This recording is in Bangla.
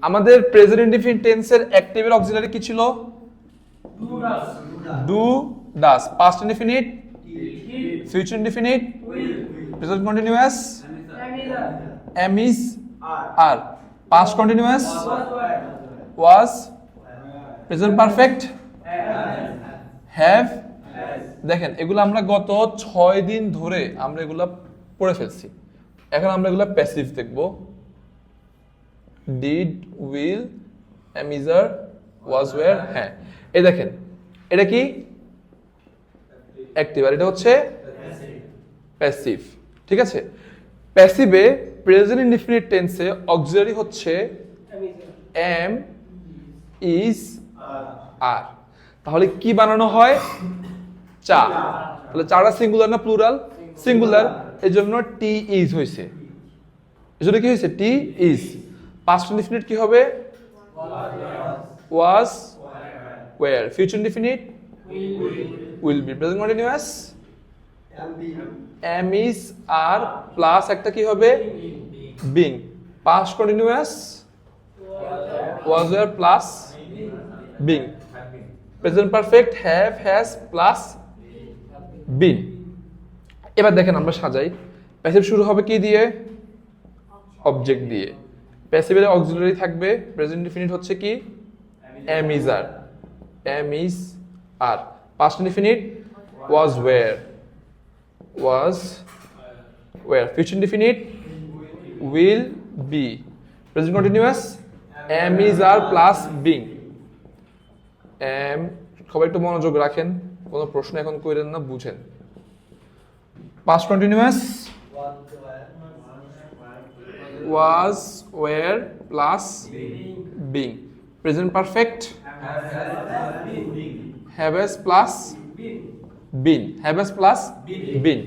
আমাদের প্রেজেন্ট ইনডিফিনিট টেন্সের অ্যাক্টিভের অক্সিলারি কি ছিল? Do does. Past indefinite, future indefinite, present continuous, am is, are. Past continuous was, present perfect have. দেখেন এগুলো আমরা গত 6 দিন ধরে আমরা এগুলো পড়ে ফেলছি। এখন আমরা এগুলো প্যাসিভ দেখব। Did, will, am is, are, was, were. হ্যাঁ, এই দেখেন এটা কি অ্যাক্টিভ আর এটা হচ্ছে প্যাসিভ। ঠিক আছে, প্যাসিভে প্রেজেন্ট ইনডিফিনিট টেন্সে অক্সিলারি হচ্ছে এম, ইজ, আর। তাহলে কি বানানো হয়? চা। তাহলে চাটা সিঙ্গুলার না প্লুরাল? সিঙ্গুলার, এজন্য টি ইজ হয়েছে। এজন্য কি হয়েছে? টি ইজ। পাস্ট ইনডিফিনিট কি হবে? Was, were. Future indefinite will be. Present continuous am is, are, plus একটা কি হবে? Being. Past continuous was, were plus being. Present perfect have, has plus been. এবার দেখেন আমরা সাজাই। প্যাসিভ শুরু হবে কি দিয়ে? অবজেক্ট দিয়ে। প্যাসিভের অক্সিলারি থাকবে প্রেজেন্ট ইনডিফিনিট হচ্ছে কি? Am is, are. Am is, are. Past indefinite was, were, was, were. Future indefinite will be. Present continuous am is, are plus being. এম, সবাই একটু মনোযোগ রাখেন, কোনো প্রশ্ন এখন কইরেন না, বুঝেন। Past continuous was, were plus being. Present perfect have, has plus been. Have, has plus bin.